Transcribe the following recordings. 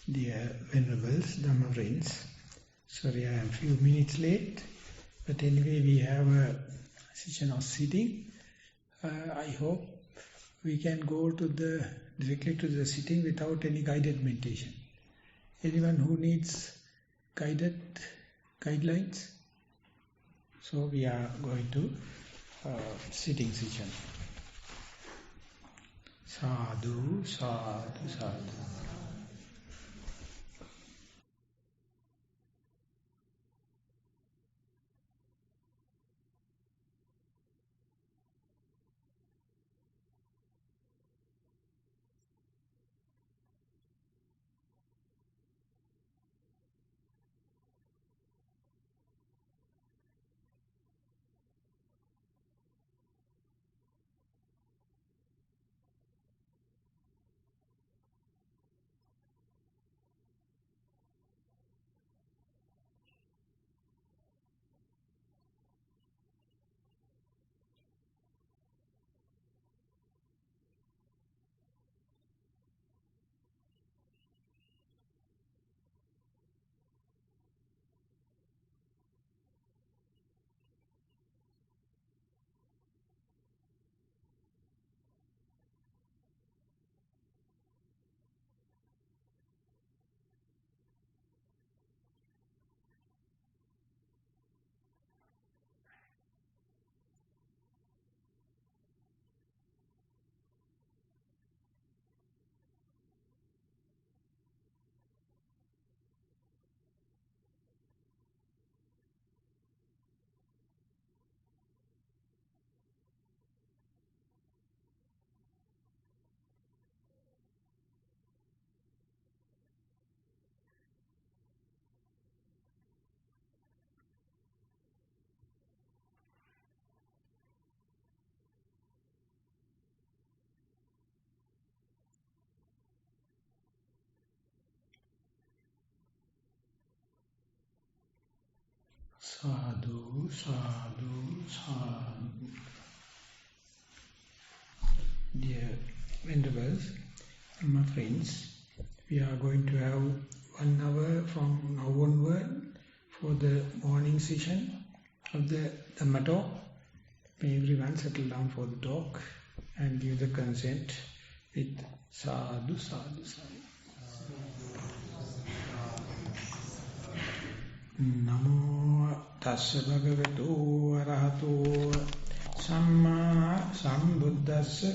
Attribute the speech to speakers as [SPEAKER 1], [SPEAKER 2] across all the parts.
[SPEAKER 1] Dear Venerables, Dhamma friends, sorry I am a few minutes late, but anyway we have a session of sitting. I hope we can go directly to the sitting without any guided meditation. Anyone who needs guidelines? So we are going to sitting session. Sadhu, sadhu, sadhu. Sadhu, sadhu, sadhu. Dear Venerables, my friends, we are going to have 1 hour from now onward for the morning session of the Dhamma talk. May everyone settle down for the talk and give the consent with sadhu, sadhu, sadhu. Namo tassa bhagavato arahato samma sambuddhassa.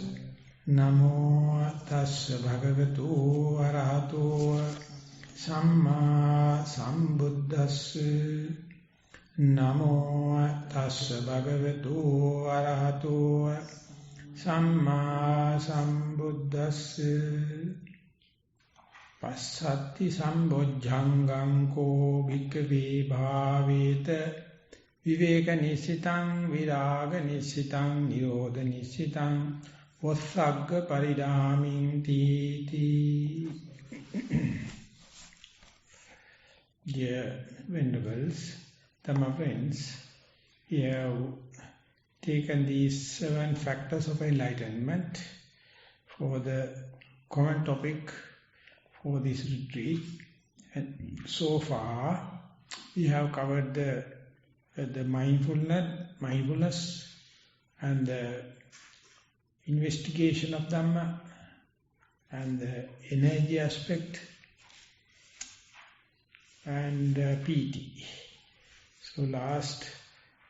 [SPEAKER 1] Namo tassa bhagavato arahato samma sambuddhassa. Namo tassa bhagavato arahato samma sambuddhassa. Passaddhi sambojjhangam ko bhikkhave bhaveta viveka nissitang viraga nissitang nirodha nissitang vassagga paridaming titi. Dear Venerables, Dhamma friends, we have taken these 7 factors of enlightenment for the common topic for this retreat, and so far we have covered the mindfulness and the investigation of Dhamma and the energy aspect and piti. So last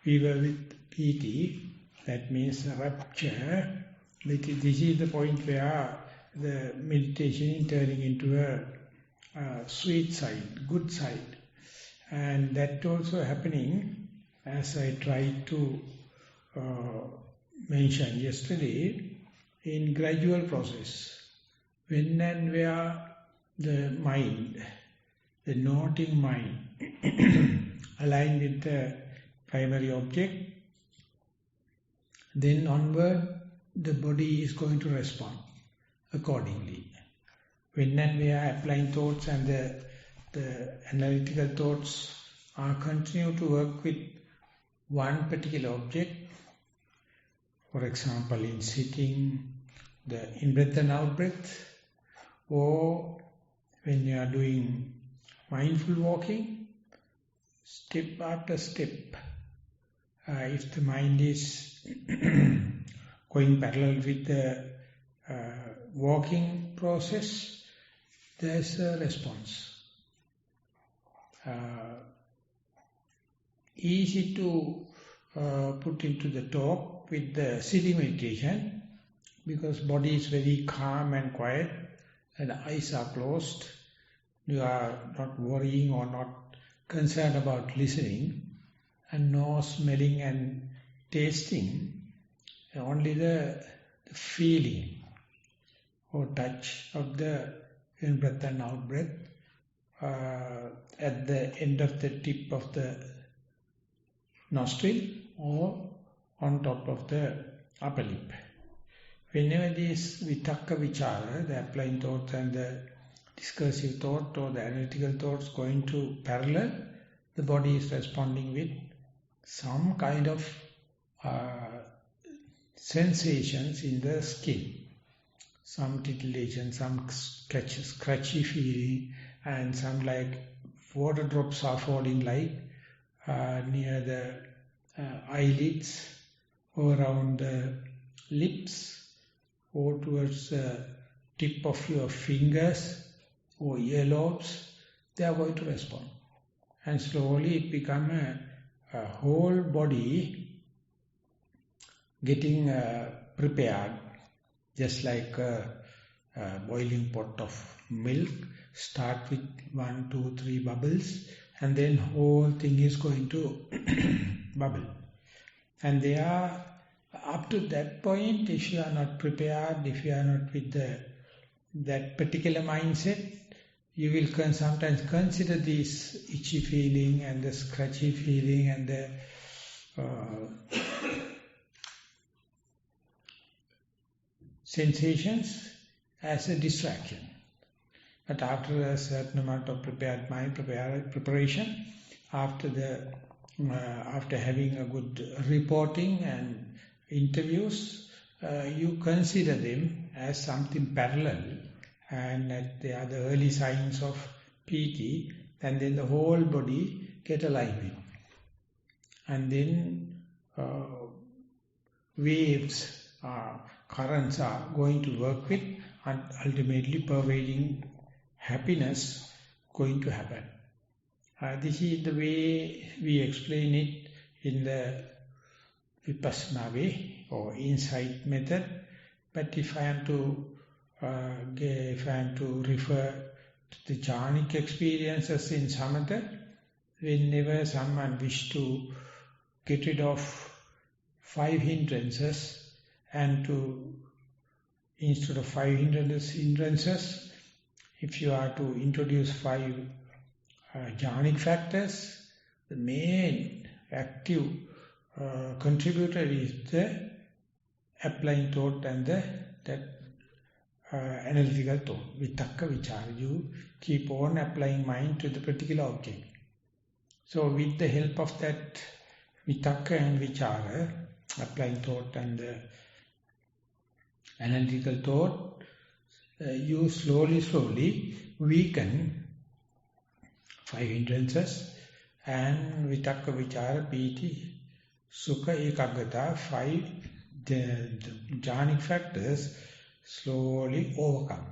[SPEAKER 1] we were with piti, that means rapture. This is the point where the meditation is turning into a sweet side, good side. And that also happening, as I tried to mention yesterday, in gradual process. When and where the mind, the noting mind, aligned with the primary object, then onward the body is going to respond accordingly. When and where applying thoughts and the analytical thoughts are continue to work with one particular object, for example in sitting, the in-breath and out-breath, or when you are doing mindful walking, step after step, if the mind is going parallel with the walking process, there's a response. Easy to put into the talk with the sitting meditation, because body is very calm and quiet and eyes are closed. You are not worrying or not concerned about listening, and no smelling and tasting, only the feeling or touch of the in-breath and out-breath at the end of the tip of the nostril or on top of the upper lip. Whenever these vitakka vichara, the applying thought and the discursive thought or the analytical thoughts going to parallel, the body is responding with some kind of sensations in the skin. Some titillation, some scratchy feeling, and some like water drops are falling like near the eyelids or around the lips or towards the tip of your fingers or earlobes. They are going to respond. And slowly it becomes a whole body getting prepared, just like a boiling pot of milk. Start with 1, 2, 3 bubbles, and then whole thing is going to bubble. And they are up to that point. If you are not prepared, if you are not with that particular mindset, you will sometimes consider this itchy feeling and the scratchy feeling and the sensations as a distraction. But after a certain amount of prepared mind, preparation, after having a good reporting and interviews, you consider them as something parallel, and that they are the early signs of piti, and then the whole body get aligned with. And then waves, currents are going to work with, and ultimately pervading happiness going to happen. This is the way we explain it in the Vipassana way or insight method. But if I am to refer to the jhanic experiences in Samatha, whenever someone wishes to get rid of 5 hindrances, and instead of 5 hindrances, if you are to introduce 5 jhanic factors, the main active contributor is the applying thought and that analytical thought, vitakka vichara. You keep on applying mind to the particular object. So with the help of that vitakka and vichara, applying thought and the analytical thought, you slowly weaken 5 hindrances, and vitakka vichara, piti, sukha, ekaggata, 5 the jhanic factors slowly overcome.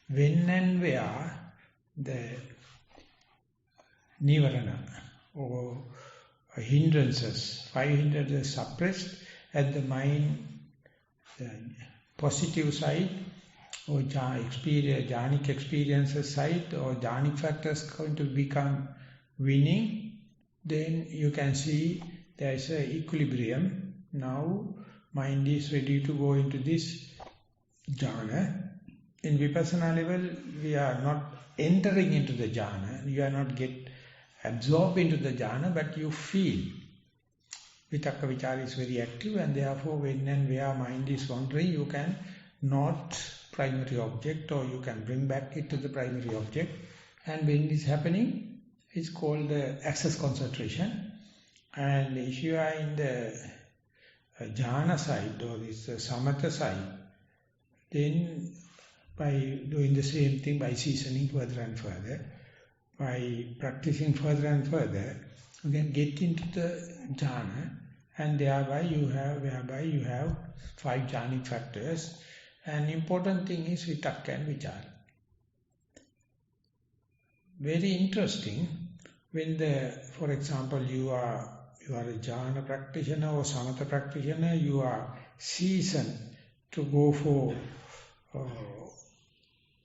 [SPEAKER 1] When and where the Nissarana or hindrances, 5 hindrances suppressed, at the mind, the positive side or jhanic experiences side or jhanic factors going to become winning, then you can see there is an equilibrium. Now mind is ready to go into this jhana. In Vipassana level, we are not entering into the jhana. You are not get absorbed into the jhana, but you feel. Vitakka vichara is very active, and therefore when and where mind is wandering, you can not primary object, or you can bring back it to the primary object. And when it is happening, it's called the access concentration. And if you are in the jhana side or this samatha side, then by doing the same thing, by seasoning further and further, by practicing further and further, you can get into the jhana, and whereby you have 5 jhanic factors. And important thing is vitakka and vichara. Very interesting, when for example, you are a jhana practitioner or samatha practitioner, you are seasoned to go for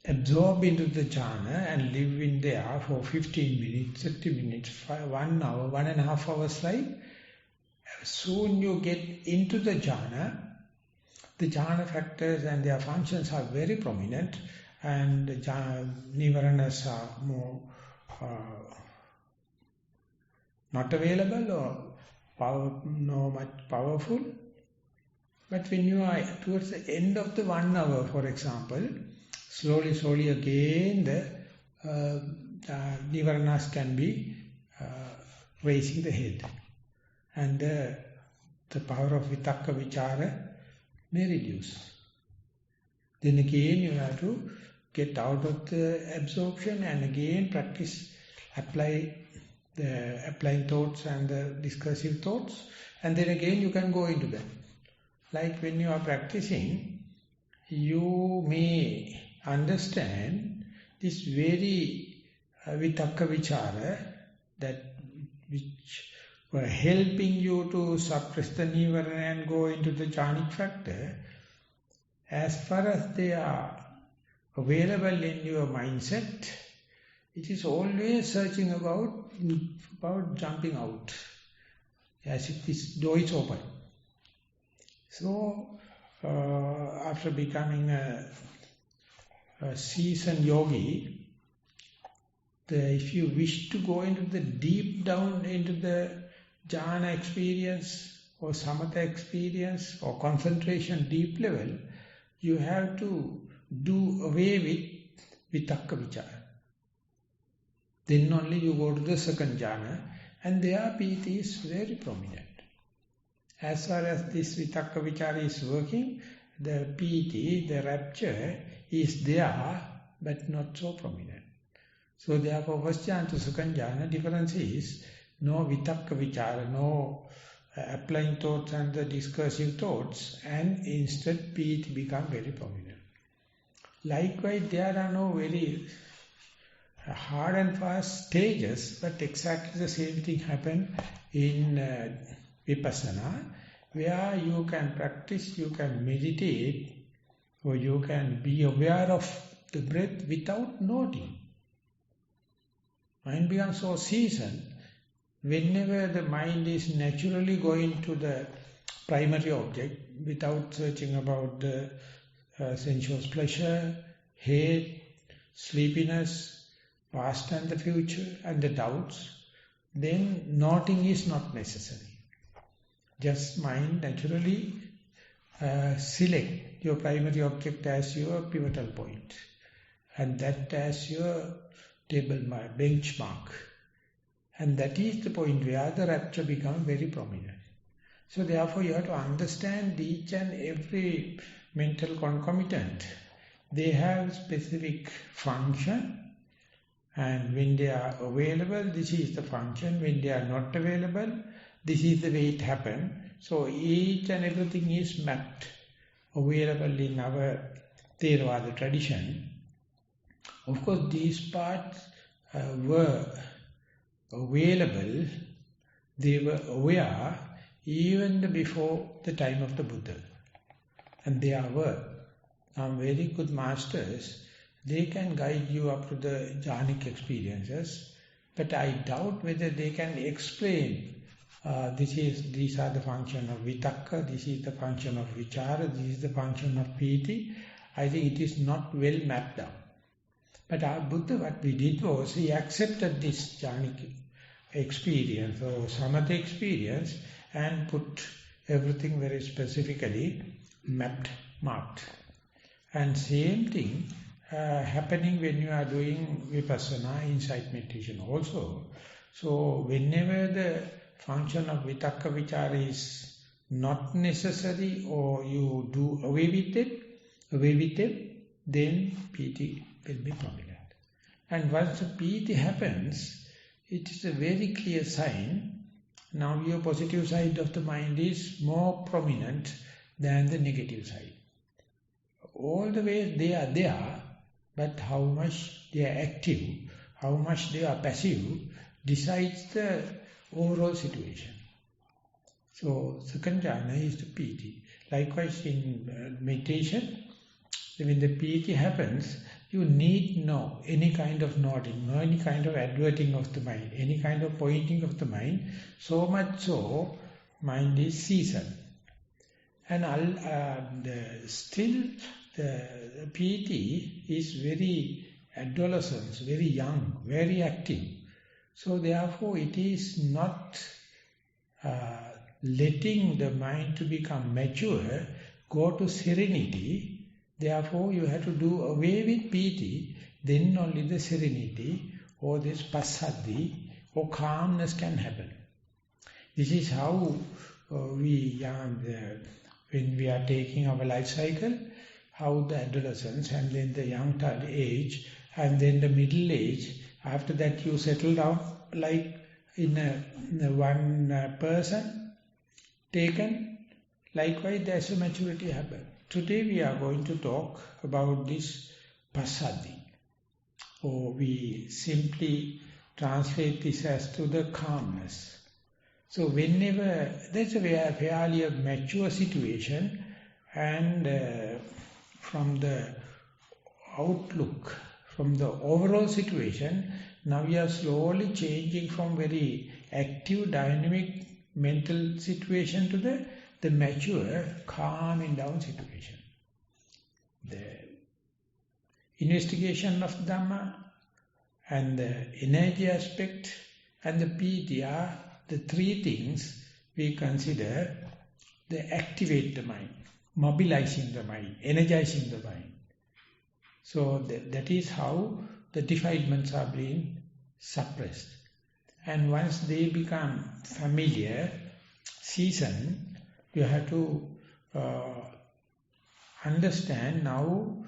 [SPEAKER 1] absorb into the jhana and live in there for 15 minutes, 30 minutes, 1 hour, 1.5 hours, right? Soon you get into the jhana factors and their functions are very prominent, and nivaranas are more not available or much powerful. But when you are towards the end of the 1 hour, for example, slowly again the nivaranas can be raising the head, and the power of vitakka vichara may reduce. Then again you have to get out of the absorption and again practice, applying thoughts and the discursive thoughts, and then again you can go into that. Like when you are practicing, you may understand this very vitakka vichara which were helping you to suppress the nivarana and go into the jhanic factor. As far as they are available in your mindset, it is always searching about jumping out, as if this door is open. So, after becoming a seasoned yogi, if you wish to go into the deep down into the jhana experience or samatha experience or concentration deep level, you have to do away with vitakka vichara. Then only you go to the second jhana, and there piti is very prominent. As far as this vitakka vichara is working, the piti, the rapture, is there, but not so prominent. So therefore, first jhana to second jhana, difference is no vitakka vichara, no applying thoughts and the discursive thoughts, and instead piti become very prominent. Likewise, there are no very hard and fast stages, but exactly the same thing happen in vipassana, where you can practice, you can meditate, or you can be aware of the breath without noting. Mind becomes so seasoned, whenever the mind is naturally going to the primary object, without searching about the sensuous pleasure, hate, sleepiness, past and the future, and the doubts, then noting is not necessary. Just mind naturally select your primary object as your pivotal point, and that as your table benchmark. And that is the point where the rapture becomes very prominent. So therefore you have to understand each and every mental concomitant. They have specific function, and when they are available, this is the function. When they are not available, this is the way it happens. So each and everything is mapped, available in our Theravada tradition. Of course, these parts were available, they were aware even before the time of the Buddha. And they were some very good masters. They can guide you up to the jhanic experiences, but I doubt whether they can explain these are the function of vitakka, this is the function of vichara, this is the function of piti. I think it is not well mapped out. But our Buddha, what we did was, he accepted this jhanic experience or samatha experience and put everything very specifically mapped, marked. And same thing happening when you are doing vipassana, insight meditation also. So whenever the function of vitakka vichara is not necessary, or you do away with it, then piti will be prominent. And once the piti happens, it is a very clear sign. Now your positive side of the mind is more prominent than the negative side. All the way they are there, but how much they are active, how much they are passive, decides the overall situation. So second jhana is the piti. Likewise in meditation, when the piti happens, you need no any kind of nodding, no any kind of adverting of the mind, any kind of pointing of the mind. So much so, mind is seasoned. And still the piti is very adolescent, very young, very active. So therefore it is not letting the mind to become mature, go to serenity. Therefore you have to do away with piti, then only the serenity or this passaddhi or calmness can happen. This is how when we are taking our life cycle, how the adolescence and then the young age and then the middle age, after that you settle down like in one person taken, likewise there's a maturity happen. Today we are going to talk about this Passaddhi, or we simply translate this as to the calmness. So whenever there's a fairly mature situation, and from the outlook, from the overall situation, now we are slowly changing from very active, dynamic mental situation to the mature, calming down situation. The investigation of Dhamma and the energy aspect and the piti are the three things we consider they activate the mind, mobilizing the mind, energizing the mind. So that is how the defilements are being suppressed. And once they become familiar, seasoned, you have to understand now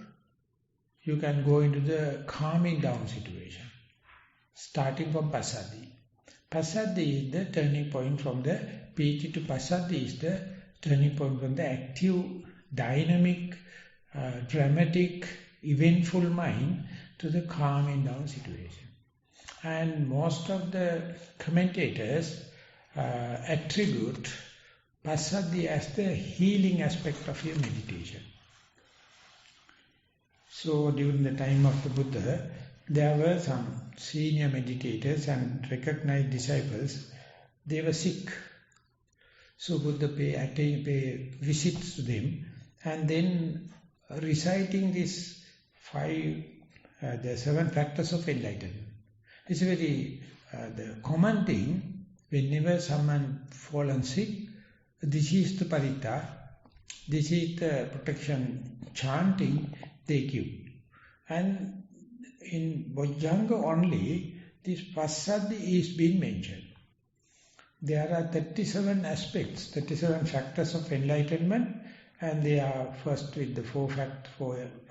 [SPEAKER 1] you can go into the calming down situation, starting from Passaddhi. Passaddhi is the turning point from the piti to Passaddhi is the turning point from the active, dynamic, dramatic, eventful mind to the calming down situation. And most of the commentators attribute Passaddhi as the healing aspect of your meditation. So during the time of the Buddha, there were some senior meditators and recognized disciples. They were sick. So Buddha pay visits to them, and then reciting these the 7 factors of enlightenment. It's a very the common thing. Whenever someone fallen sick, this is the parita, this is the protection chanting they give. And in Bojjhanga only, this Passaddhi is being mentioned. There are 37 aspects, 37 factors of enlightenment, and they are first with the 4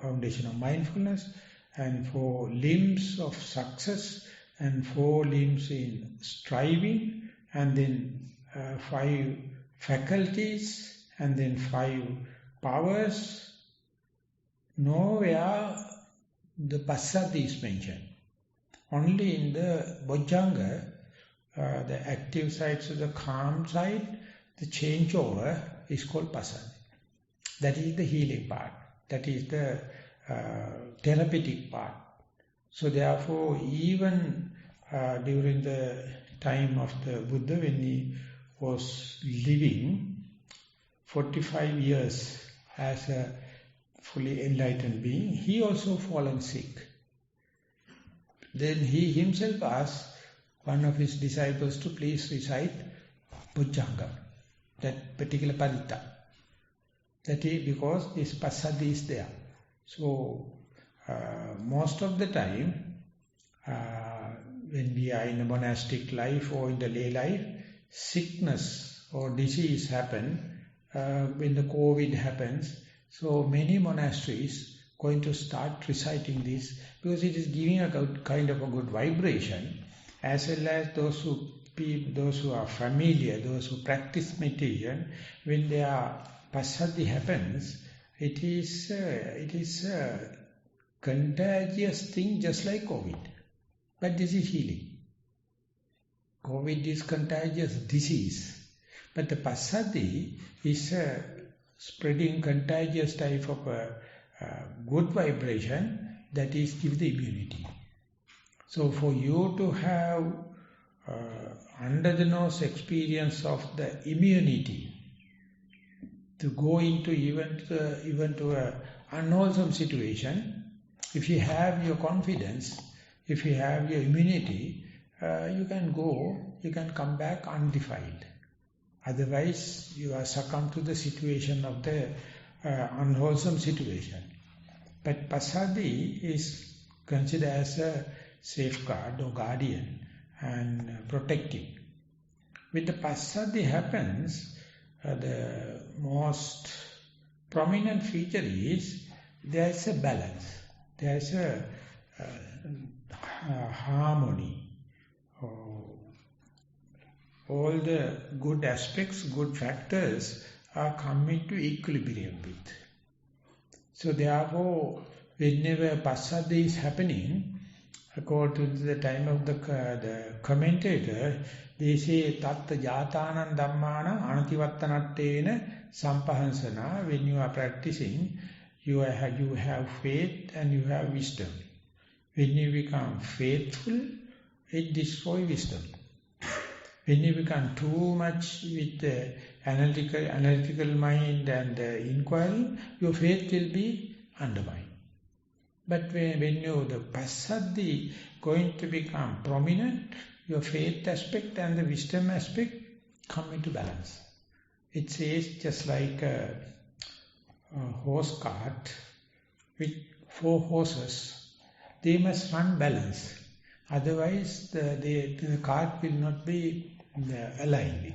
[SPEAKER 1] foundation of mindfulness, and 4 limbs of success, and 4 limbs in striving, and then 5 faculties, and then 5 powers. Nowhere the Passaddhi is mentioned. Only in the Bojjhanga, the active side to the calm side, the changeover is called Passaddhi. That is the healing part. That is the therapeutic part. So therefore, even during the time of the Buddha, when he was living 45 years as a fully enlightened being, he also fallen sick. Then he himself asked one of his disciples to please recite Bojjhanga, that particular parita. That is because this Passaddhi is there. So most of the time, when we are in a monastic life or in the lay life, sickness or disease happen. When the COVID happens, so many monasteries going to start reciting this, because it is giving a kind of a good vibration, as well as those who are familiar, those who practice meditation, when their Passaddhi happens, it is a contagious thing, just like COVID. But this is healing. COVID is contagious disease, but the Passaddhi is a spreading contagious type of a good vibration that is give the immunity. So for you to have under the nose experience of the immunity, to go into even to a unwholesome situation, if you have your confidence, if you have your immunity, you can come back undefiled. Otherwise, you are succumb to the situation of the unwholesome situation. But Passaddhi is considered as a safeguard or guardian and protecting. With the Passaddhi happens, the most prominent feature is there is a balance, there is a harmony. All the good aspects, good factors are coming to equilibrium with. So therefore, whenever Passaddhi is happening, according to the time of the commentator, they say, Tatta Jatanan Dhammana Anativattanatena Sampahansana. When you are practicing, you have faith and you have wisdom. When you become faithful, it destroys wisdom. When you become too much with the analytical mind and inquiry, your faith will be undermined. But when the Passaddhi going to become prominent, your faith aspect and the wisdom aspect come into balance. It says just like a horse cart with 4 horses, they must run balance. Otherwise, the cart will not be aligned.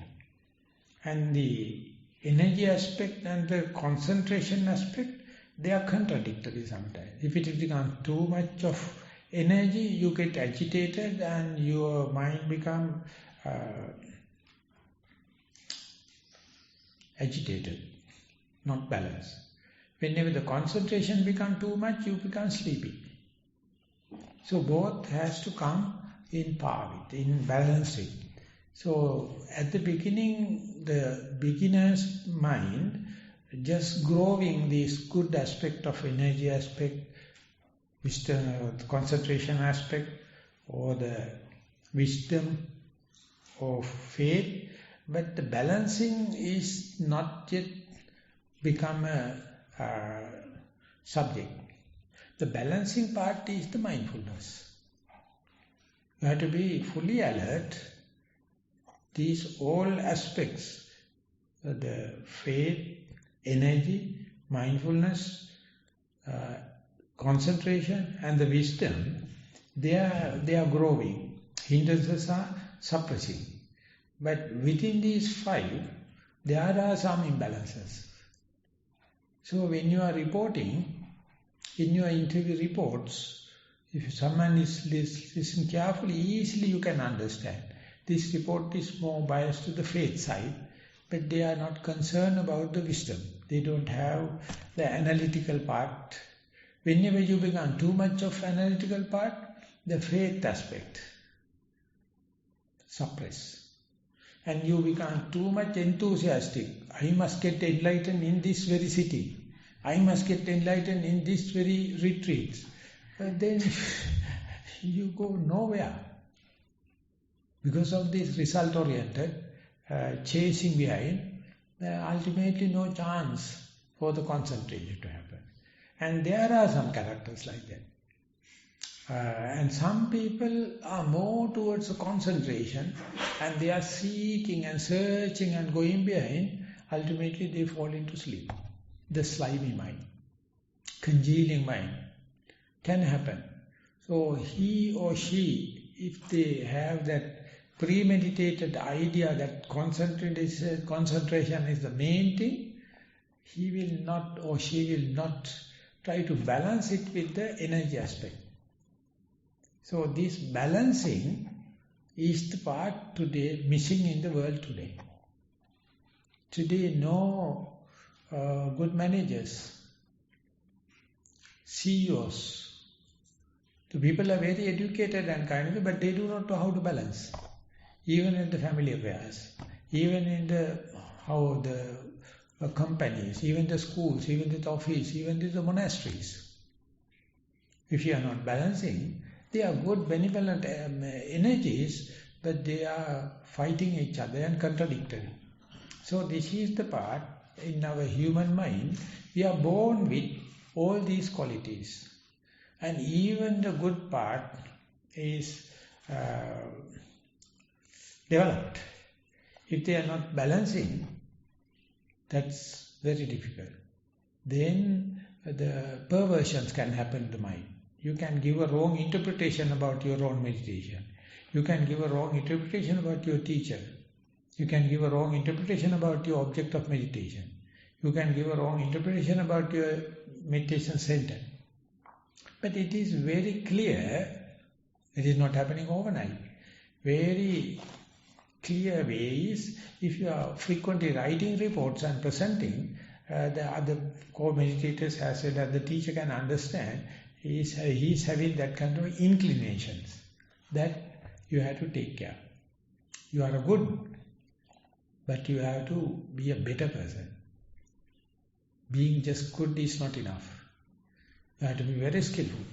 [SPEAKER 1] And the energy aspect and the concentration aspect, they are contradictory sometimes. If it becomes too much of energy, you get agitated and your mind becomes agitated, not balanced. Whenever the concentration becomes too much, you become sleepy. So both has to come in par with, in balancing. So at the beginning, the beginner's mind just growing this good aspect of energy aspect, wisdom, concentration aspect, or the wisdom of faith, but the balancing is not yet become a subject. The balancing part is the mindfulness. You have to be fully alert. These all aspects, the faith, energy, mindfulness, concentration and the wisdom, they are growing. Hindrances are suppressing. But within these 5, there are some imbalances. So when you are reporting, in your interview reports, if someone is listen carefully, easily you can understand. This report is more biased to the faith side, but they are not concerned about the wisdom. They don't have the analytical part. Whenever you become too much of analytical part, the faith aspect suppress. And you become too much enthusiastic. I must get enlightened in this very city. I must get enlightened in this very retreat. But then you go nowhere. Because of this result-oriented, chasing behind, ultimately no chance for the concentration to happen. And there are some characters like that. And some people are more towards the concentration and they are seeking and searching and going behind. Ultimately they fall into sleep. The slimy mind, congealing mind can happen. So he or she, if they have that premeditated idea that concentration is the main thing, he will not or she will not try to balance it with the energy aspect. So this balancing is the part today missing in the world today. Today no good managers, CEOs. The people are very educated and kind of, but they do not know how to balance. Even in the family affairs, even in how the companies, even the schools, even the office, even the monasteries. If you are not balancing, they are good benevolent energies, but they are fighting each other and contradictory. So this is the part in our human mind. We are born with all these qualities. And even the good part is developed. If they are not balancing, that's very difficult. Then the perversions can happen in the mind. You can give a wrong interpretation about your own meditation. You can give a wrong interpretation about your teacher. You can give a wrong interpretation about your object of meditation. You can give a wrong interpretation about your meditation center. But it is very clear, it is not happening overnight. Very clear way is, if you are frequently writing reports and presenting, the other co-meditators as well as the teacher can understand, he is having that kind of inclinations that you have to take care. You are a good, but you have to be a better person. Being just good is not enough. You have to be very skillful.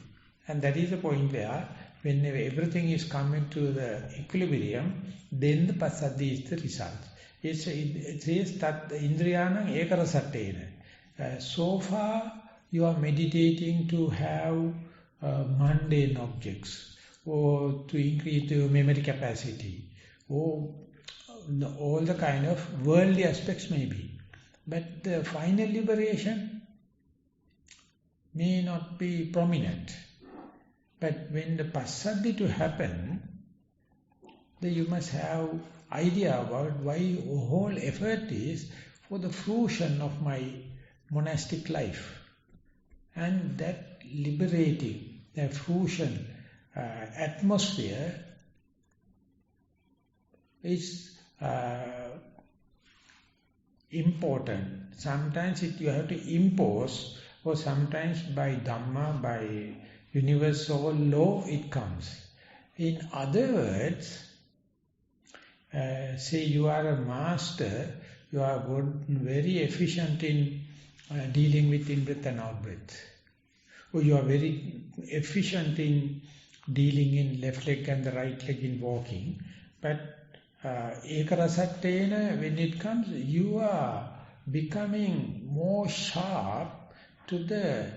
[SPEAKER 1] And that is the point where, whenever everything is coming to the equilibrium, then the Passaddhi is the result. It says that Indriyanam ekarasattena. So far, you are meditating to have mundane objects, or to increase your memory capacity, or all the kind of worldly aspects may be. But the final liberation may not be prominent. But when the Passaddhi to happen, then you must have idea about why whole effort is for the fruition of my monastic life. And that liberating, that fruition atmosphere is important. Sometimes you have to impose, or sometimes by Dhamma, by universal law, it comes. In other words, say you are a master, you are good, very efficient in dealing with in-breath and out-breath. Or you are very efficient in dealing in left leg and the right leg in walking. But ekarasattena, when it comes, you are becoming more sharp to the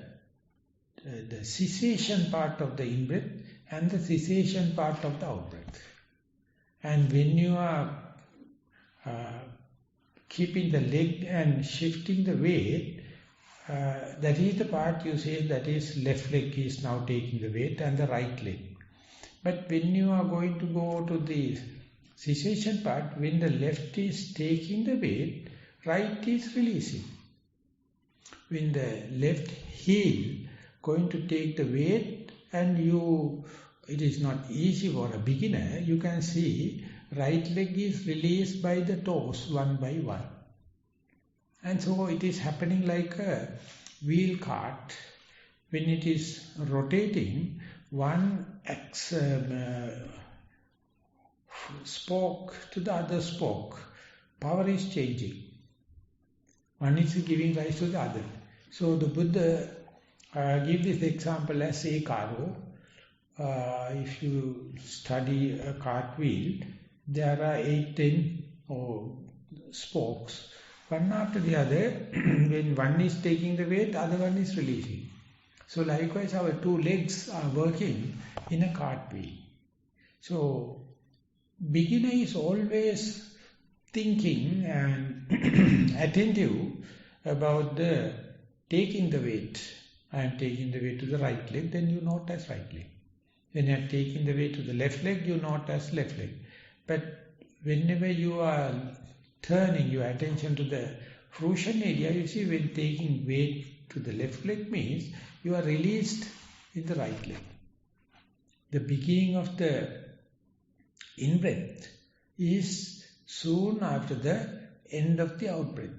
[SPEAKER 1] cessation part of the in-breath and the cessation part of the out-breath. And when you are keeping the leg and shifting the weight, that is the part you say that is left leg is now taking the weight and the right leg. But when you are going to go to the cessation part, when the left is taking the weight, right is releasing. When the left heel going to take the weight, and it is not easy for a beginner, you can see right leg is released by the toes one by one. And so it is happening like a wheel cart. When it is rotating, one spoke to the other spoke. Power is changing. One is giving rise to the other. So the Buddha give this example as a cargo. If you study a cartwheel, there are 8, 10 spokes. One after the other, when one is taking the weight, the other one is releasing. So likewise, our two legs are working in a cartwheel. So beginner is always thinking and attentive about the taking the weight. I am taking the weight to the right leg, then you note as right leg. When you are taking the weight to the left leg, you note as left leg. But whenever you are turning your attention to the fruition area, you see when taking weight to the left leg means you are released in the right leg. The beginning of the in-breath is soon after the end of the out-breath.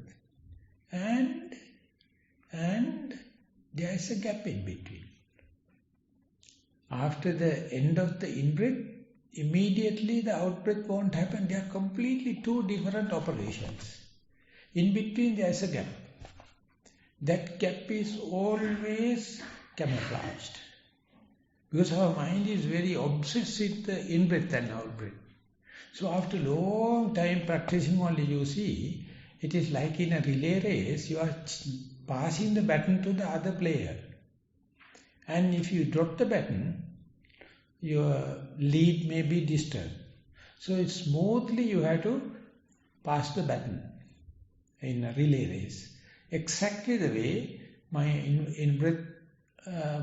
[SPEAKER 1] And there is a gap in between. After the end of the in-breath, immediately the out-breath won't happen. They are completely two different operations. In between there is a gap. That gap is always camouflaged. Because our mind is very obsessed with the in-breath and out-breath. So after long time practicing only, you see, it is like in a relay race, you are passing the baton to the other player. And if you drop the baton, your lead may be disturbed. So it's smoothly you have to pass the baton in a relay race. Exactly the way my in-breath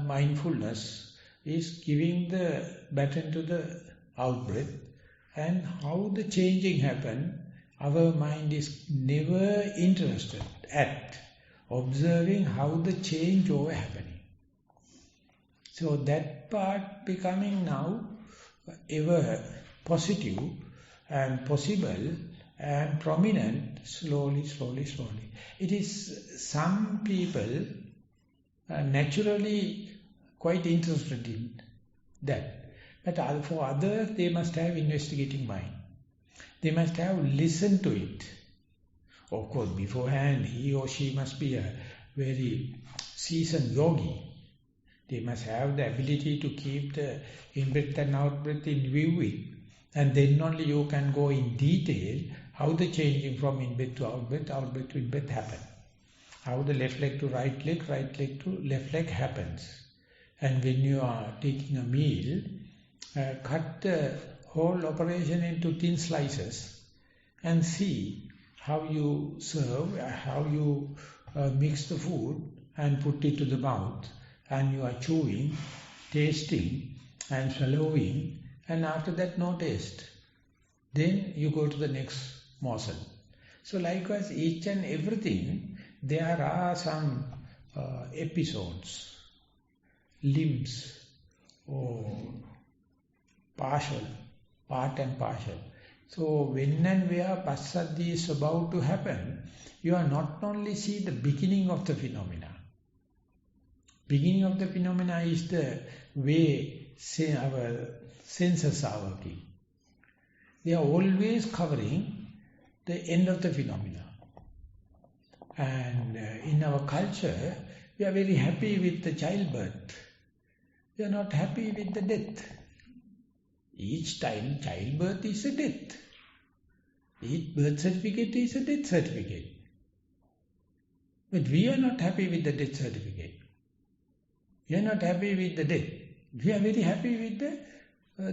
[SPEAKER 1] mindfulness is giving the baton to the out-breath, and how the changing happen, our mind is never interested at observing how the change over happening. So that part becoming now ever positive and possible and prominent slowly. It is some people naturally quite interested in that. But for others, they must have investigating mind. They must have listened to it. Of course, beforehand, he or she must be a very seasoned yogi. They must have the ability to keep the in-breath and out-breath in view. And then only you can go in detail how the changing from in-breath to out-breath to in-breath happen. How the left leg to right leg to left leg happens. And when you are taking a meal, cut the whole operation into thin slices and see how you serve, how you mix the food and put it to the mouth, and you are chewing, tasting and swallowing, and after that no taste. Then you go to the next morsel. So likewise, each and everything, there are some episodes, limbs, or part and partial. So when and where Passaddhi is about to happen, you are not only see the beginning of the phenomena. Beginning of the phenomena is the way our senses are working. They are always covering the end of the phenomena. And in our culture, we are very happy with the childbirth. We are not happy with the death. Each time childbirth is a death. Each birth certificate is a death certificate. But we are not happy with the death certificate. We are not happy with the death. We are very happy with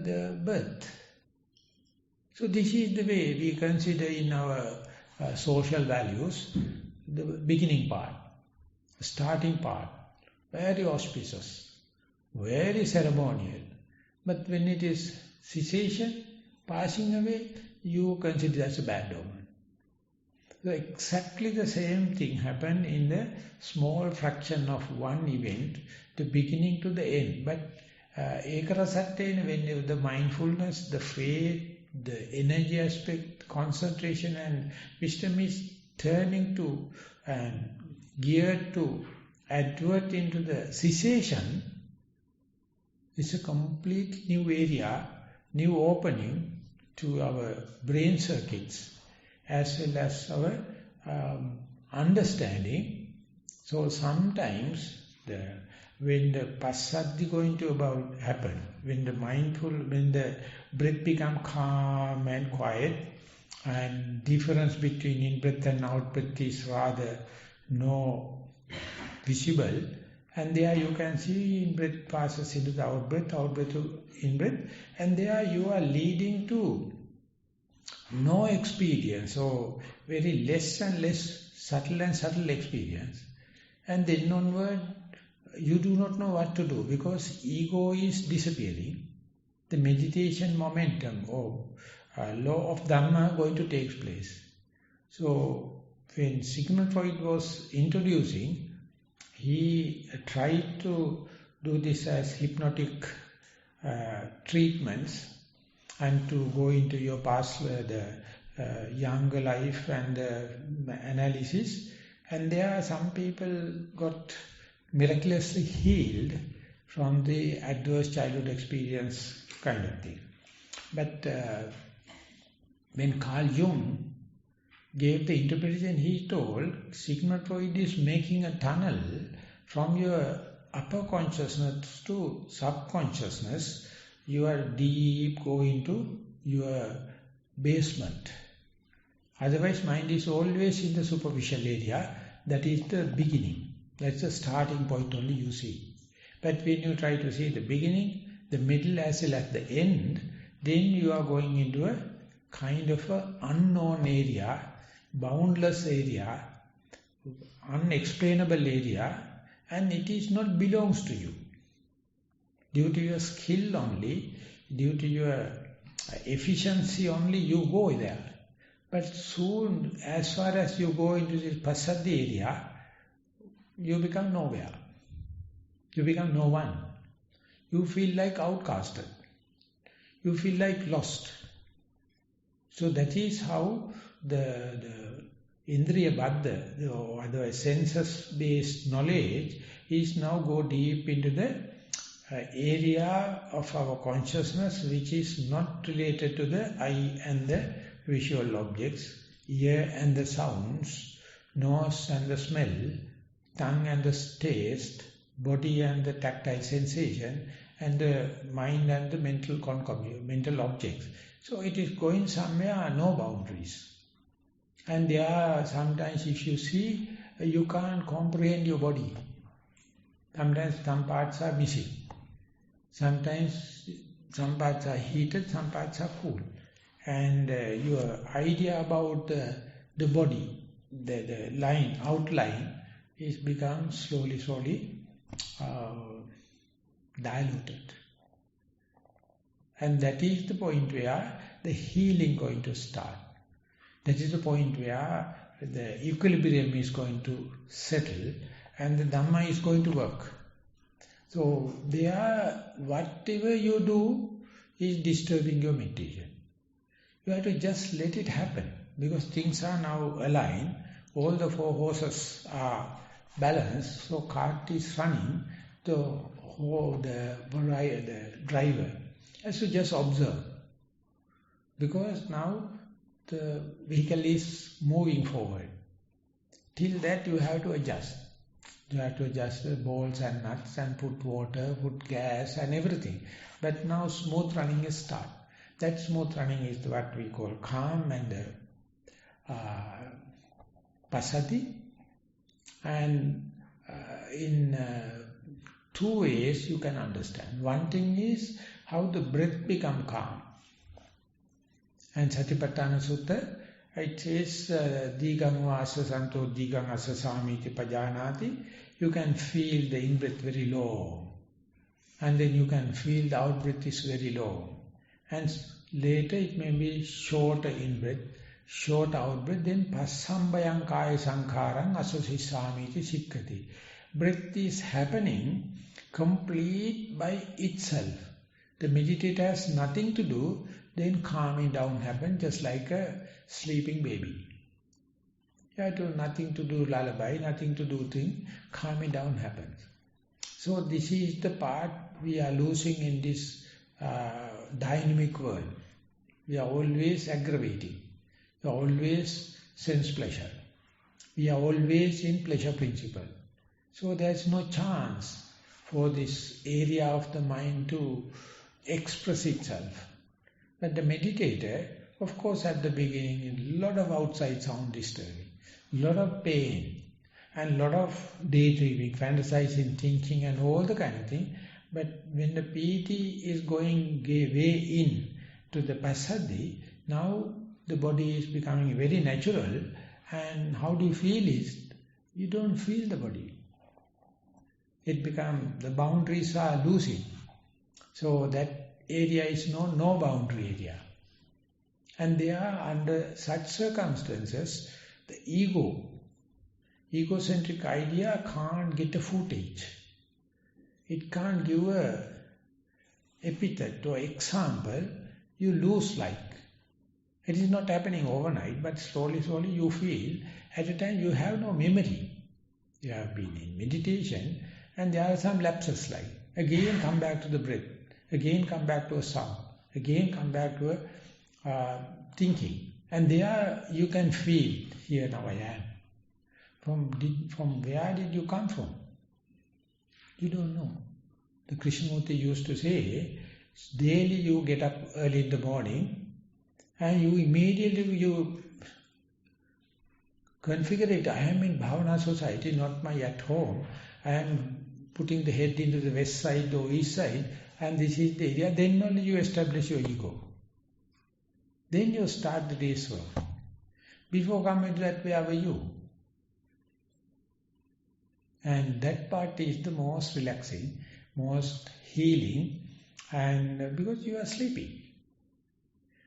[SPEAKER 1] the birth. So this is the way we consider in our social values, the beginning part, the starting part, very auspicious, very ceremonial. But when it is cessation, passing away, you consider it as a bad omen. So exactly the same thing happened in the small fraction of one event, the beginning to the end. But ekarasattena, when the mindfulness, the faith, the energy aspect, concentration and wisdom is turning to and geared to advert into the cessation, it's a complete new area, new opening to our brain circuits as well as our understanding. So sometimes when the Passaddhi going to about happen, when the breath become calm and quiet, and difference between in-breath and out-breath is rather no visible, and there you can see in-breath passes into the out-breath, out-breath to in-breath, and there you are leading to no experience, or very less and less subtle and subtle experience. And then onward, you do not know what to do, because ego is disappearing. The meditation momentum or law of Dhamma going to take place. So when Sigmund Freud was introducing, he tried to do this as hypnotic treatments and to go into your past, the younger life and analysis. And there are some people got miraculously healed from the adverse childhood experience kind of thing. But when Carl Jung gave the interpretation, he told Sigmund Freud is making a tunnel from your upper consciousness to subconsciousness. You are deep, go into your basement. Otherwise, mind is always in the superficial area. That is the beginning. That's the starting point only you see. But when you try to see the beginning, the middle as well as the end, then you are going into a kind of a unknown area, boundless area, unexplainable area, and it is not belongs to you. Due to your skill only, due to your efficiency only, you go there. But soon, as far as you go into this Passaddhi area, you become nowhere. You become no one. You feel like outcasted. You feel like lost. So that is how the Indriya Baddha, or otherwise senses-based knowledge, is now go deep into the area of our consciousness which is not related to the eye and the visual objects, ear and the sounds, nose and the smell, tongue and the taste, body and the tactile sensation, and the mind and the mental objects. So it is going somewhere, no boundaries. And there are sometimes, if you see, you can't comprehend your body. Sometimes some parts are missing. Sometimes some parts are heated, some parts are cool. And your idea about the body, the line, outline, is become slowly diluted. And that is the point where the healing going to start. That is the point where the equilibrium is going to settle and the Dhamma is going to work. So there, whatever you do is disturbing your meditation. You have to just let it happen, because things are now aligned. All the four horses are balanced, so cart is running. The driver has to just observe, because now the vehicle is moving forward. Till that you have to adjust. You have to adjust the bolts and nuts and put water, put gas and everything. But now smooth running is start. That smooth running is what we call calm and Passaddhi. And in two ways you can understand. One thing is how the breath become calm. And Satipatthana Sutta, it says, Digam vasa santo digam asasamiti pajanati. You can feel the in-breath very long. And then you can feel the out-breath is very long. And later it may be shorter in-breath, short out-breath, then passambayam kaya sankharang asasisamiti sikkati. Breath is happening complete by itself. The meditator has nothing to do, then calming down happens just like a sleeping baby. You have to nothing to do lullaby, nothing to do thing, calming down happens. So this is the part we are losing in this dynamic world. We are always aggravating. We are always sense pleasure. We are always in pleasure principle. So there is no chance for this area of the mind to express itself. But the meditator, of course, at the beginning, a lot of outside sound disturbing, a lot of pain, and a lot of daydreaming, fantasizing, thinking, and all the kind of thing. But when the piti is going way in to the Passaddhi, now the body is becoming very natural. And how do you feel is, you don't feel the body. It becomes, the boundaries are losing. So that area is no boundary area. And they are under such circumstances, the ego egocentric idea can't get a footage. It can't give a epithet or example. You lose like. It is not happening overnight, but slowly you feel. At a time you have no memory. You have been in meditation and there are some lapses like. Again come back to the breath. Again come back to a sound. Again come back to a thinking. And there you can feel, here now I am. From where did you come from? You don't know. The Krishnamurti used to say, daily you get up early in the morning and you immediately configure it. I am in Bhavana society, not my at home. I am putting the head into the west side or east side and this is the area. Then only you establish your ego. Then you start the day's work. Before coming to that, where were you? And that part is the most relaxing, most healing, and because you are sleeping.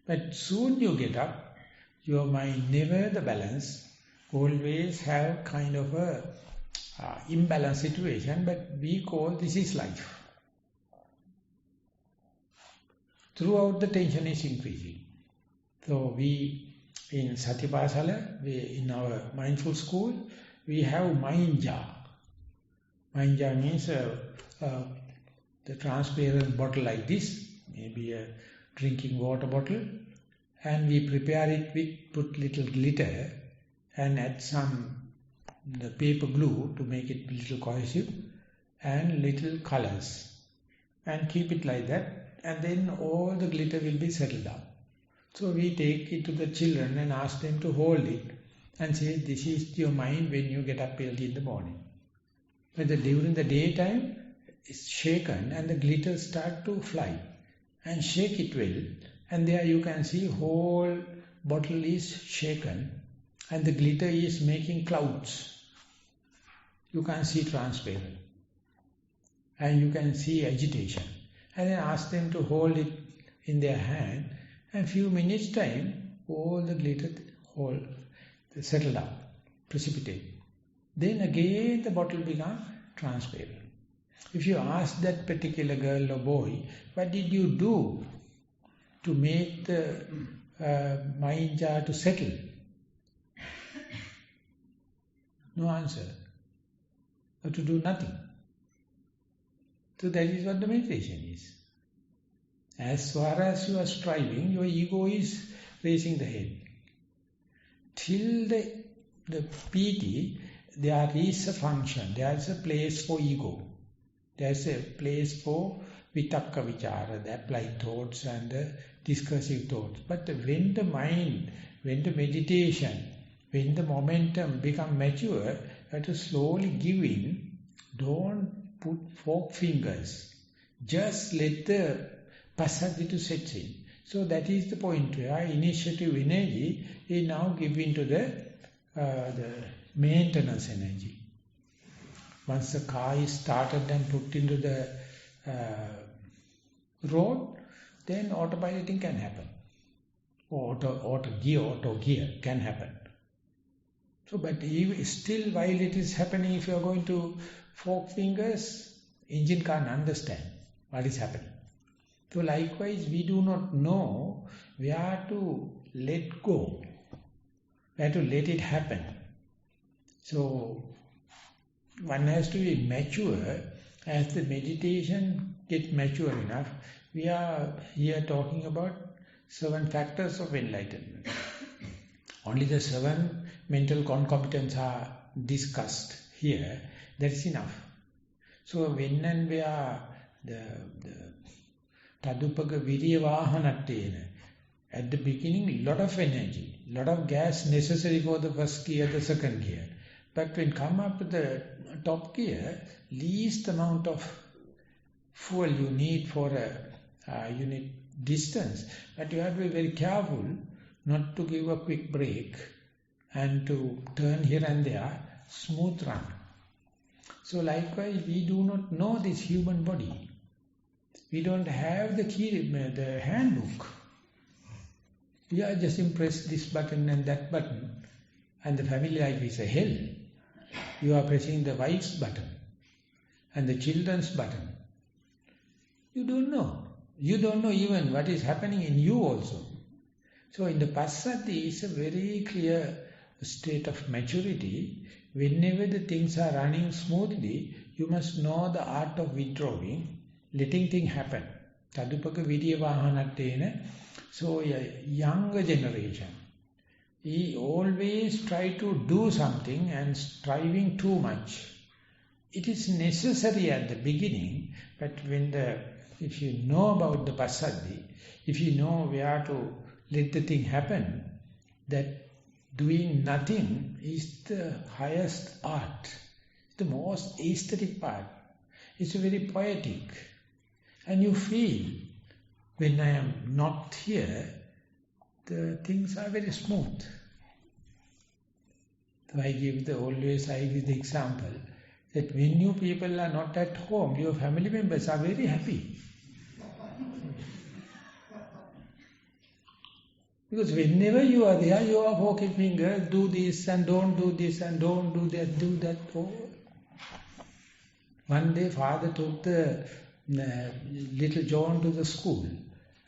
[SPEAKER 1] But soon you get up, your mind never the balance, always have kind of a imbalanced situation, but we call this is life. Throughout the tension is increasing. So we, in Satipasala, in our mindful school, we have Mindja. Mindja means the transparent bottle like this, maybe a drinking water bottle, and we prepare it with, put little glitter and add the paper glue to make it little cohesive and little colors and keep it like that, and then all the glitter will be settled down. So we take it to the children and ask them to hold it and say, this is your mind when you get up early in the morning. But during the daytime, it's shaken and the glitter start to fly. And shake it well. And there you can see whole bottle is shaken and the glitter is making clouds. You can see transparent. And you can see agitation. And then ask them to hold it in their hand. And few minutes time, all the glitter settle down, precipitate. Then again the bottle becomes transparent. If you ask that particular girl or boy, what did you do to make the mind jar to settle? No answer. Or to do nothing. So that is what the meditation is. As far as you are striving, your ego is raising the head. Till the piti, there is a function, there is a place for ego. There is a place for vitakka vichara, the applied thoughts and the discursive thoughts. But when the mind, when the meditation, when the momentum become mature, you have to slowly give in. Don't put fork fingers. Just let the Passaddhi to set in. So that is the point where initiative energy is now given to the maintenance energy. Once the car is started and put into the road, then autopiloting can happen. Auto gear can happen. So, but still while it is happening, if you are going to fork fingers, engine can't understand what is happening. So likewise, we do not know where to let go, where to let it happen. So one has to be mature. As the meditation gets mature enough, we are here talking about 7 factors of enlightenment. Only the 7 mental concomitants are discussed here. That is enough. So when and where the Tadupaga Virya Vahanatena, at the beginning, lot of energy, lot of gas necessary for the first gear, the second gear. But when come up to the top gear, least amount of fuel you need for a unit distance. But you have to be very careful not to give a quick break and to turn here and there, smooth run. So likewise, we do not know this human body. We don't have the handbook. We are just impressed this button and that button, and the family life is a hell. you are pressing the wife's button and the children's button. You don't know. You don't know even what is happening in you also. So in the Passaddhi is a very clear state of maturity. Whenever the things are running smoothly, you must know the art of withdrawing, letting things happen. Tadupaka vidyavahanatena. So a younger generation, he always try to do something and striving too much. It is necessary at the beginning, but if you know about the Passaddhi, if you know where to let the thing happen, that doing nothing is the highest art, the most aesthetic part. It's very poetic. And you feel, when I am not here, the things are very smooth. So I give the example that when you people are not at home, your family members are very happy. Because whenever you are there, you are poking fingers, do this and don't do this and don't do that. Oh. One day father took the little John to the school,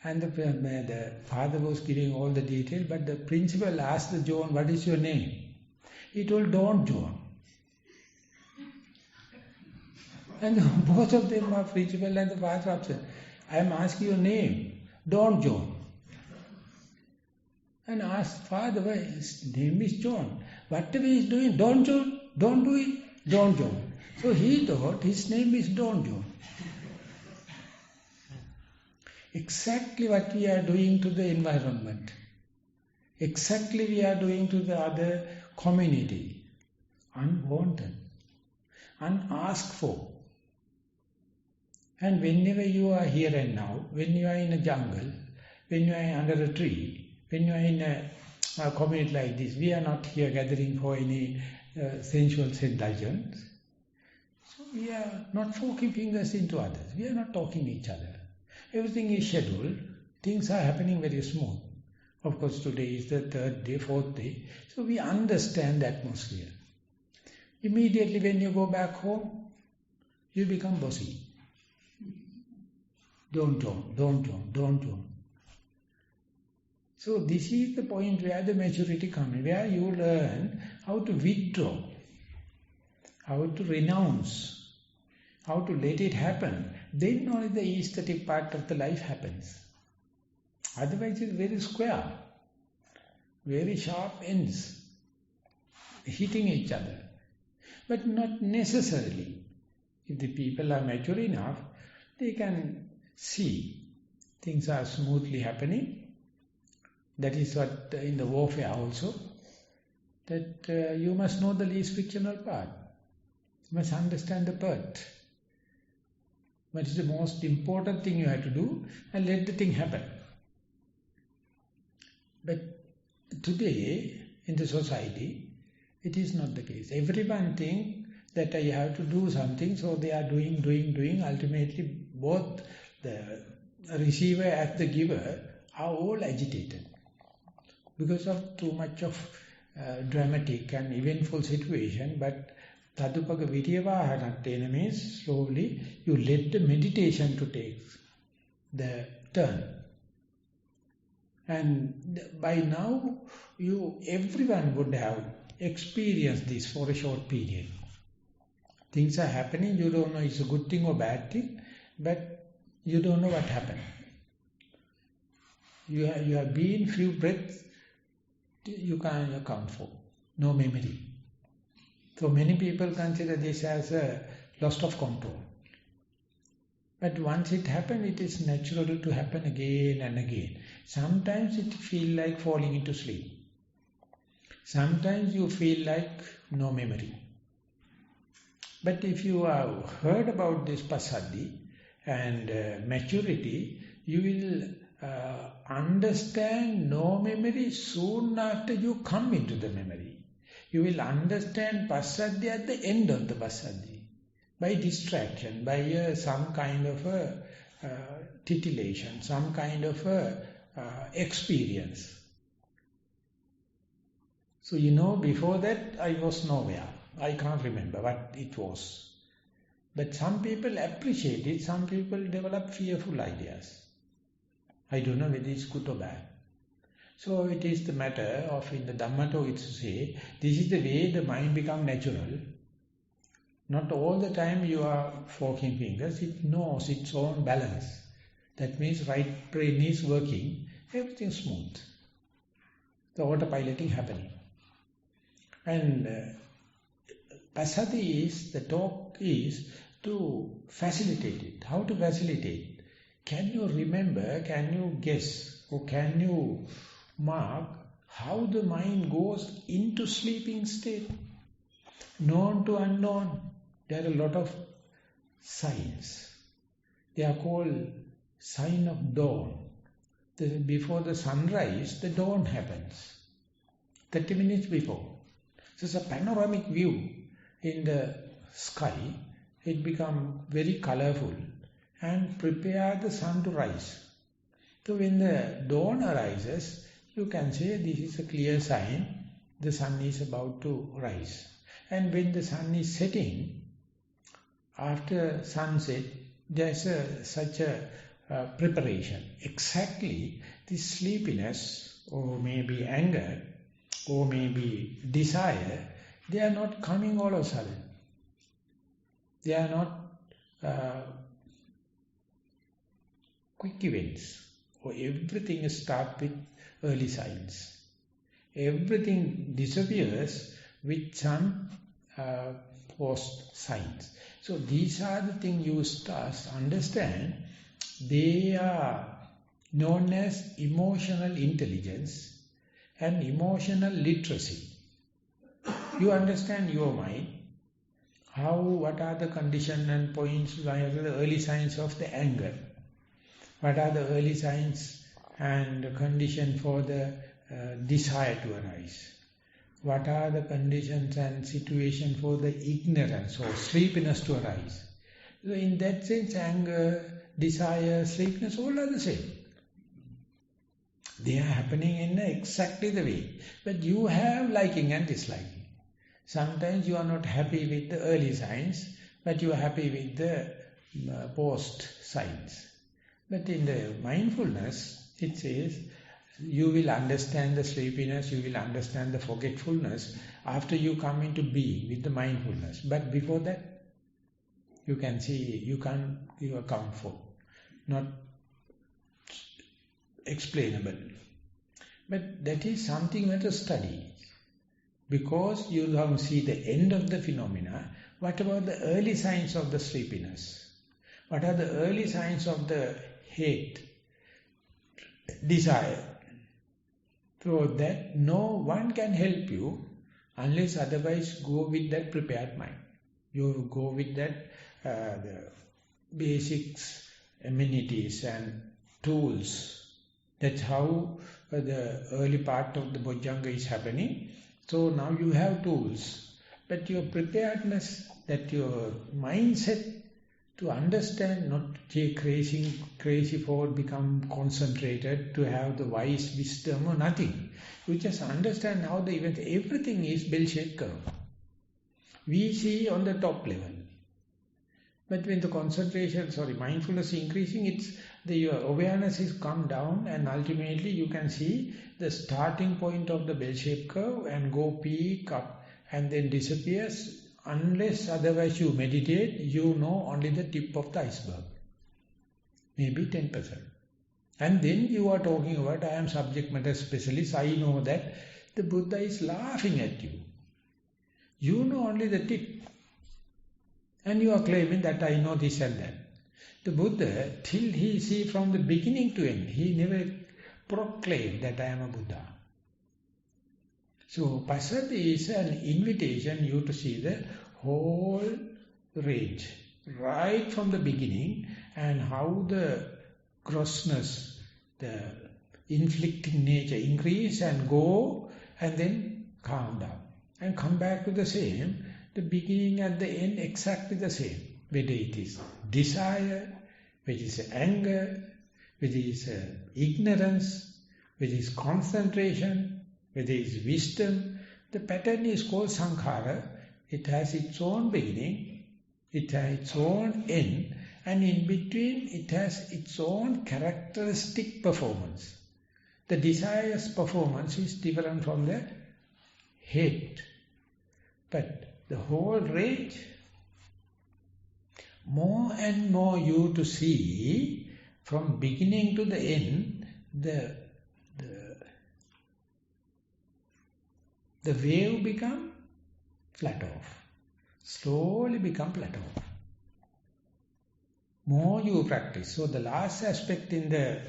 [SPEAKER 1] and the father was giving all the detail, but the principal asked the John, what is your name? He told, Don John. And both of them are principal and the father upset. I am asking your name, Don John. And asked father, why his name is John. Whatever he is doing, Don John, don't do it, Don John. So he thought his name is Don John. Exactly what we are doing to the environment. Exactly we are doing to the other community. Unwanted. Unasked for. And whenever you are here and now, when you are in a jungle, when you are under a tree, when you are in a community like this, we are not here gathering for any sensual indulgence. So we are not forking fingers into others. We are not talking to each other. Everything is scheduled. Things are happening very smooth. Of course, today is the third day, fourth day. So we understand the atmosphere. Immediately when you go back home, you become bossy. Don't. So this is the point where the maturity comes, where you learn how to withdraw, how to renounce, how to let it happen. Then only the aesthetic part of the life happens. Otherwise it's very square, very sharp ends, hitting each other. But not necessarily. If the people are mature enough, they can see things are smoothly happening. That is what in the warfare also, that you must know the least frictional part. You must understand the part. What is the most important thing you have to do, and let the thing happen. But today, in the society, it is not the case. Everyone thinks that I have to do something, so they are doing. Ultimately, both the receiver and the giver are all agitated. Because of too much of dramatic and eventful situation, but Tadupaka Vidyavahanatena means slowly you let the meditation to take the turn. And by now, everyone would have experienced this for a short period. Things are happening, you don't know it's a good thing or bad thing, but you don't know what happened. You have been few breaths, you can't account for. No memory. So many people consider this as a loss of control. But once it happens, it is natural to happen again and again. Sometimes it feels like falling into sleep. Sometimes you feel like no memory. But if you have heard about this Passaddhi and maturity, you will understand no memory soon after you come into the memory. You will understand Passaddhi at the end of the Passaddhi. By distraction, by some kind of a titillation, some kind of a experience. So before that I was nowhere. I can't remember what it was. But some people appreciate it, some people develop fearful ideas. I don't know whether it's good or bad. So it is the matter of, in the Dhammato it's to say, this is the way the mind becomes natural. Not all the time you are forking fingers, it knows its own balance. That means right brain is working, everything smooth. The autopiloting happening. And Passaddhi is, the talk is to facilitate it. How to facilitate? Can you remember, can you guess, or can you mark how the mind goes into sleeping state? Known to unknown. There are a lot of signs. They are called sign of dawn. Before the sunrise, the dawn happens. 30 minutes before. So it's a panoramic view in the sky. It becomes very colorful and prepare the sun to rise. So when the dawn arises, you can say this is a clear sign the sun is about to rise. And when the sun is setting, after sunset, there's such a preparation. Exactly this sleepiness, or maybe anger, or maybe desire, they are not coming all of a sudden. They are not quick events. Or everything starts with early signs. Everything disappears with some post signs. So these are the things you start to understand. They are known as emotional intelligence and emotional literacy. You understand your mind. What are the conditions and points, what are the early signs of the anger? What are the early signs and condition for the desire to arise? What are the conditions and situation for the ignorance or sleepiness to arise? So in that sense, anger, desire, sleepiness, all are the same. They are happening in exactly the way. But you have liking and disliking. Sometimes you are not happy with the early signs, but you are happy with the post signs. But in the mindfulness, it says, you will understand the sleepiness, you will understand the forgetfulness after you come into being with the mindfulness. But before that, you can see, you can't give a count for, not explainable. But that is something that to study. Because you don't see the end of the phenomena, what about the early signs of the sleepiness? What are the early signs of the hate, desire? So that no one can help you unless otherwise go with that prepared mind. You go with that the basics, amenities and tools. That's how the early part of the Bojjhanga is happening. So now you have tools, but your preparedness, that your mindset to understand, not to crazy forward, become concentrated, to have the wise wisdom or nothing. You just understand how the event, everything is bell-shaped curve. We see on the top level. But when the concentration, mindfulness is increasing, your awareness is come down and ultimately you can see the starting point of the bell-shaped curve and go peak up and then disappears. Unless otherwise you meditate, you know only the tip of the iceberg. Maybe 10%. And then you are talking about, I am subject matter specialist, I know that. The Buddha is laughing at you. You know only the tip. And you are claiming that I know this and that. The Buddha, till he see from the beginning to end, he never proclaimed that I am a Buddha. So Passaddhi is an invitation you to see the whole range, right from the beginning, and how the grossness, the inflicting nature increase and go, and then calm down. And come back to the same, the beginning and the end exactly the same. Whether it is desire, whether it is anger, whether it is ignorance, whether it is concentration, whether it is wisdom, the pattern is called sankhara. It has its own beginning, it has its own end, and in between it has its own characteristic performance. The desire's performance is different from the head. But the whole range, more and more you to see, from beginning to the end, the wave become flat off. Slowly become flat off. More you practice. So the last aspect in the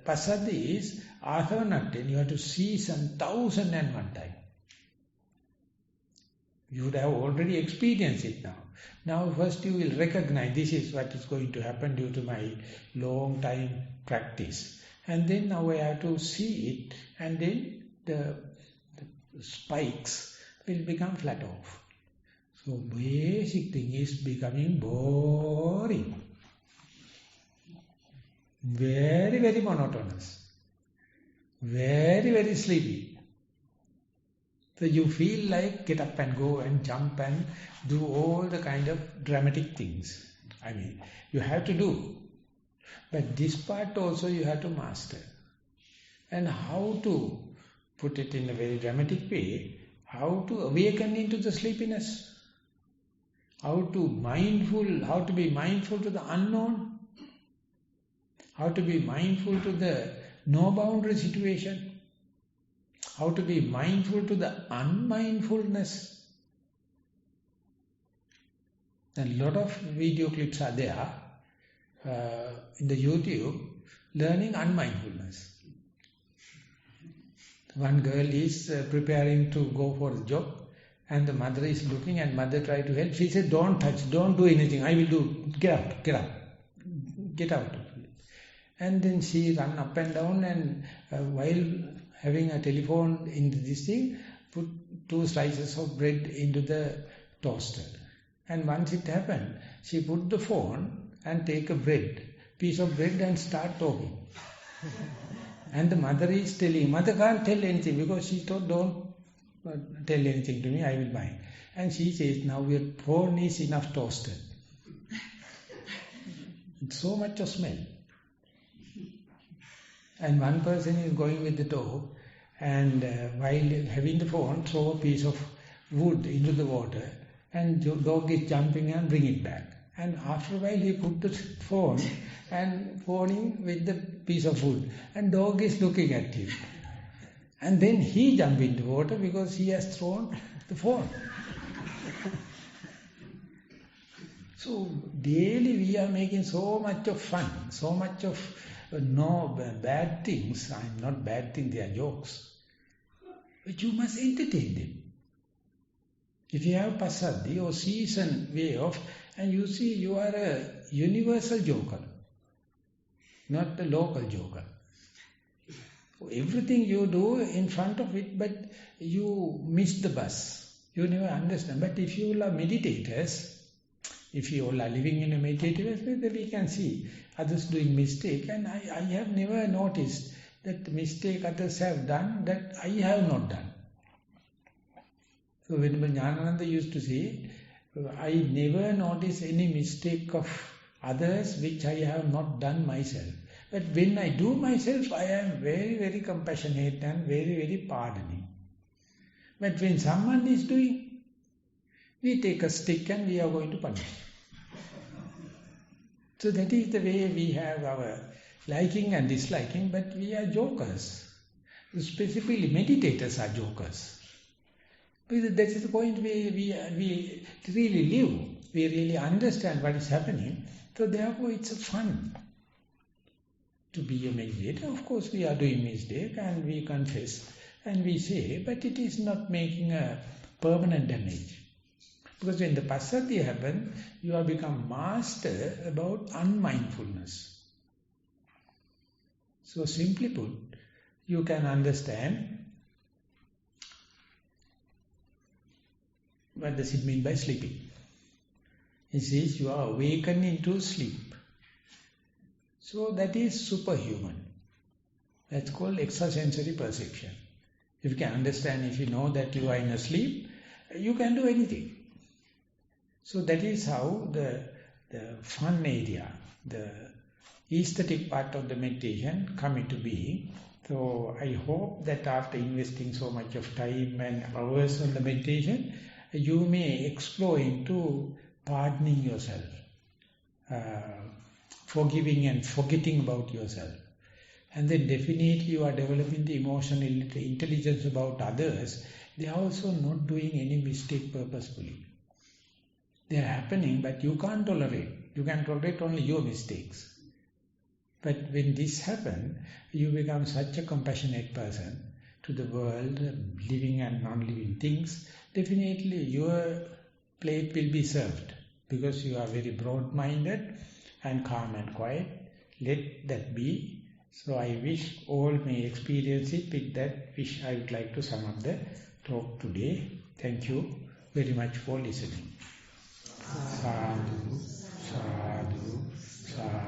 [SPEAKER 1] Passaddhi is Athavanaktin. You have to see some 1001 time. You would have already experienced it now. Now first you will recognize this is what is going to happen due to my long time practice. And then now I have to see it, and then the spikes will become flat off. So basic thing is becoming boring. Very, very monotonous. Very, very sleepy. So you feel like get up and go and jump and do all the kind of dramatic things. I mean, you have to do. But this part also you have to master. And how to put it in a very dramatic way, how to awaken into the sleepiness. How to be mindful to the unknown. How to be mindful to the no boundary situation. How to be mindful to the unmindfulness. A lot of video clips are there in the YouTube learning unmindfulness. One girl is preparing to go for the job, and the mother is looking, and mother tried to help. She said, don't touch, don't do anything, I will do, get out. And then she ran up and down, and while having a telephone in this thing, put 2 slices of bread into the toaster. And once it happened, she put the phone and take a piece of bread and start talking. And the mother is telling, mother can't tell anything because she thought, don't tell anything to me, I will mind. And she says, now your phone is enough toasted. It's so much of smell. And one person is going with the dog, and while having the phone, throw a piece of wood into the water, and the dog is jumping and bring it back. And after a while he put the phone and phoning with the piece of wood, and dog is looking at him. And then he jumped into water because he has thrown the phone. So daily we are making so much of fun, so much of no bad things. I'm not bad things, they are jokes. But you must entertain them. If you have Passaddhi or seasoned way of, and you see you are a universal joker, not a local joker. Everything you do in front of it, but you miss the bus. You never understand. But if you are meditators, if you all are living in a meditative space, then we can see others doing mistake. And I have never noticed that mistake others have done that I have not done. So when Jnanananda used to say, I never notice any mistake of others which I have not done myself. But when I do myself, I am very, very compassionate and very, very pardoning. But when someone is doing, we take a stick and we are going to punish. So that is the way we have our liking and disliking, but we are jokers. Specifically, meditators are jokers. Because that is the point where we really live. We really understand what is happening. So therefore it's a fun to be a meditator. Of course we are doing mistake and we confess and we say, but it is not making a permanent damage. Because when the Passaddhi happens, you have become master about unmindfulness. So simply put, you can understand what does it mean by sleeping. It says you are awakened into sleep. So that is superhuman. That's called extrasensory perception. If you can understand, if you know that you are in a sleep, you can do anything. So that is how the fun area, the aesthetic part of the meditation come into being. So I hope that after investing so much of time and hours on the meditation, you may explore into pardoning yourself, forgiving and forgetting about yourself. And then definitely you are developing the emotional intelligence about others. They are also not doing any mistake purposefully. They are happening, but you can't tolerate. You can tolerate only your mistakes. But when this happens, you become such a compassionate person to the world, living and non-living things. Definitely your plate will be served because you are very broad-minded and calm and quiet. Let that be. So I wish all may experience it. With that wish, I would like to sum up the talk today. Thank you very much for listening. Sadhu, sadhu, sadhu.